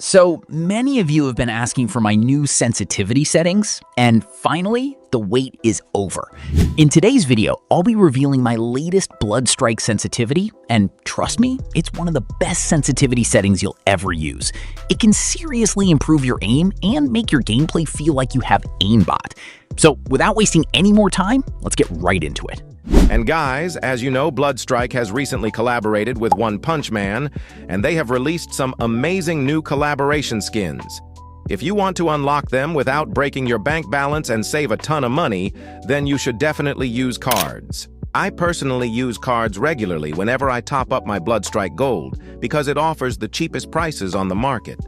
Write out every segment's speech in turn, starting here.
So many of you have been asking for my new sensitivity settings, and finally, the wait is over. In today's video, I'll be revealing my latest Bloodstrike sensitivity, and trust me, it's one of the best sensitivity settings you'll ever use. It can seriously improve your aim and make your gameplay feel like you have aimbot. So without wasting any more time, let's get right into it. And guys, as you know, Bloodstrike has recently collaborated with One Punch Man, and they have released some amazing new collaboration skins. If you want to unlock them without breaking your bank balance and save a ton of money, then you should definitely use Kardz. I personally use Kardz regularly whenever I top up my Bloodstrike Gold, because it offers the cheapest prices on the market.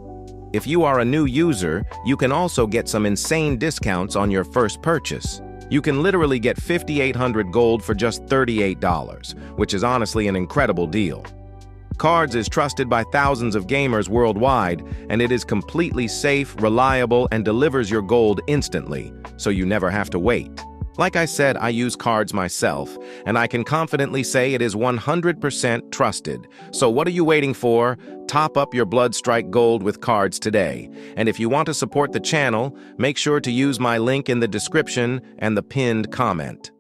If you are a new user, you can also get some insane discounts on your first purchase. You can literally get 5,800 gold for just $38, which is honestly an incredible deal. Kardz is trusted by thousands of gamers worldwide, and it is completely safe, reliable, and delivers your gold instantly, so you never have to wait. Like I said, I use Kardz myself, and I can confidently say it is 100% trusted. So what are you waiting for? Top up your Bloodstrike Gold with Kardz today. And if you want to support the channel, make sure to use my link in the description and the pinned comment.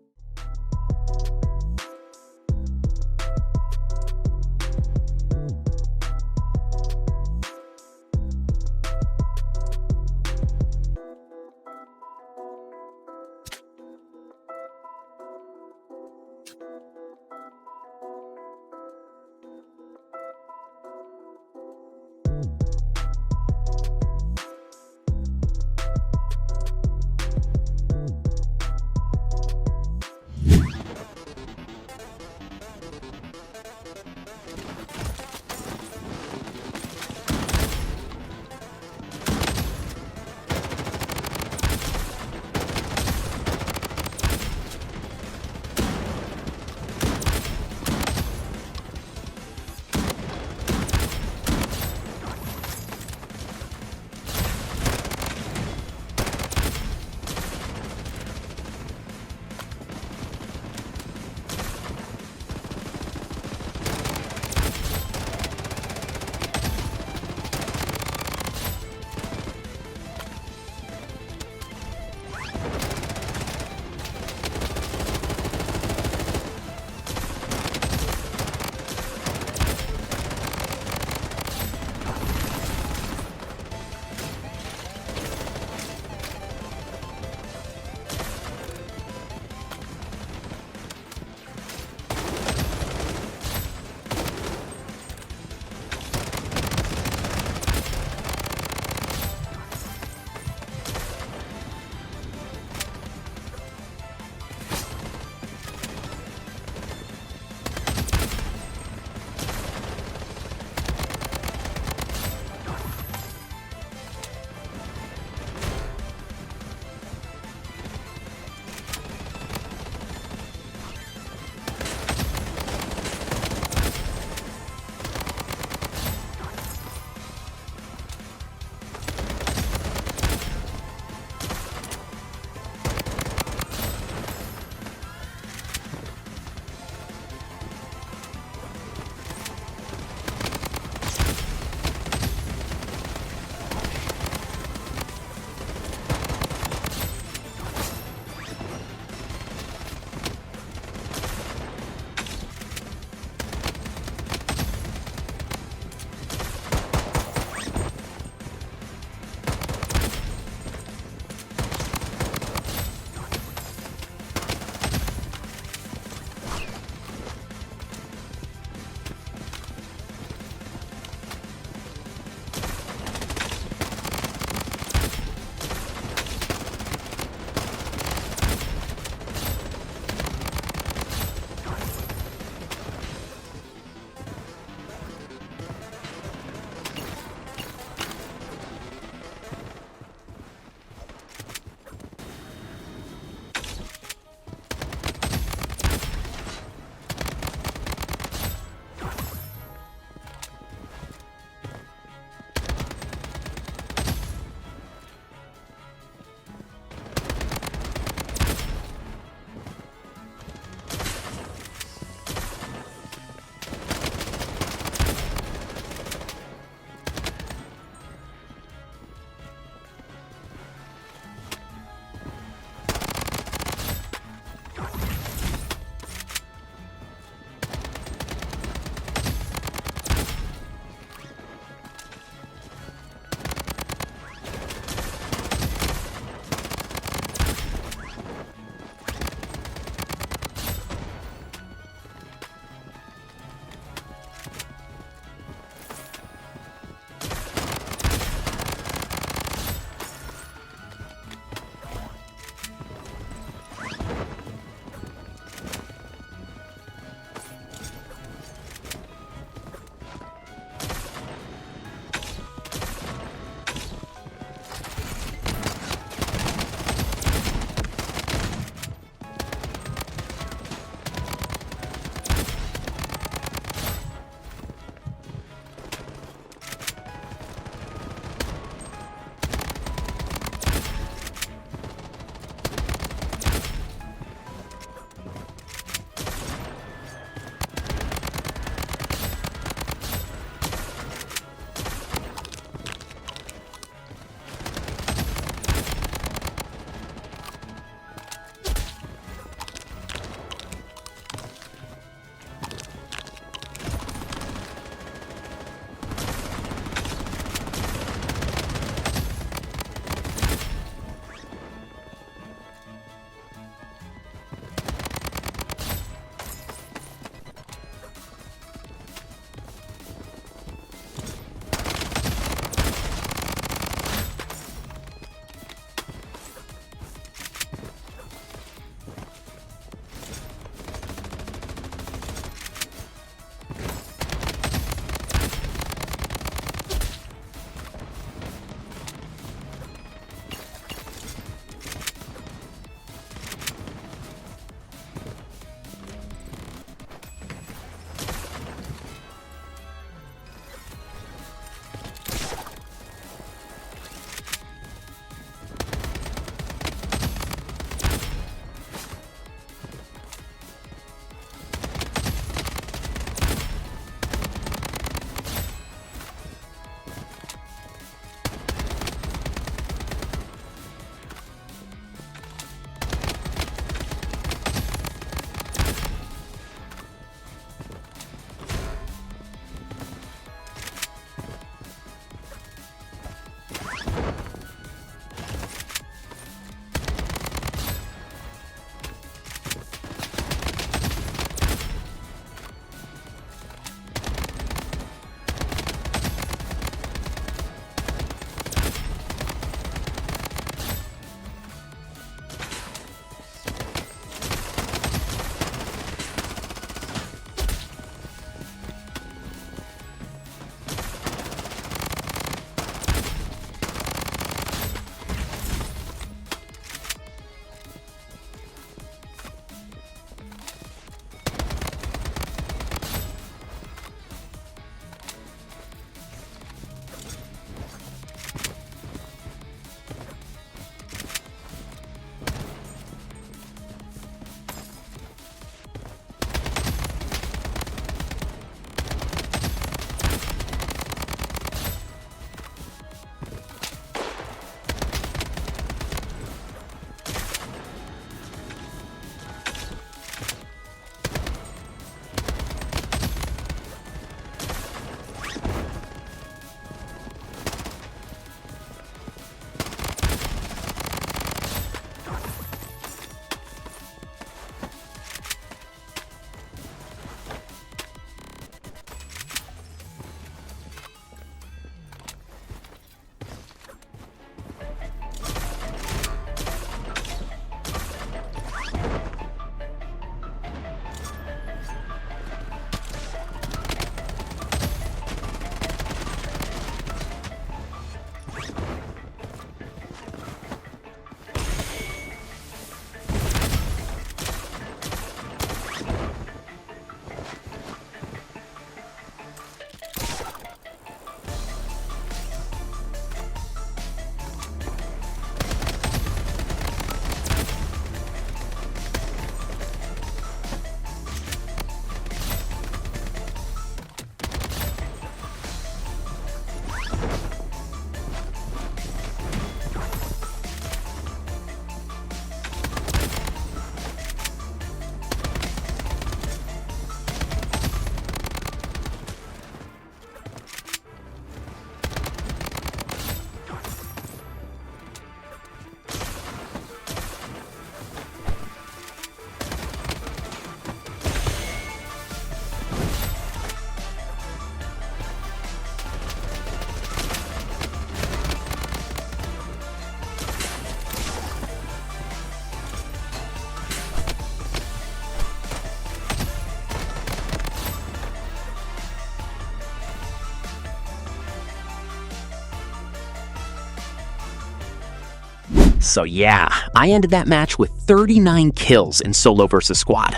So yeah, I ended that match with 39 kills in solo versus squad.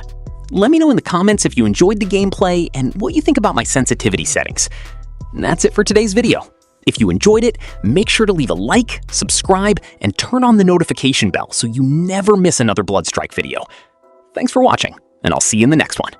Let me know in the comments if you enjoyed the gameplay and what you think about my sensitivity settings. And that's it for today's video. If you enjoyed it, make sure to leave a like, subscribe, and turn on the notification bell so you never miss another Bloodstrike video. Thanks for watching, and I'll see you in the next one.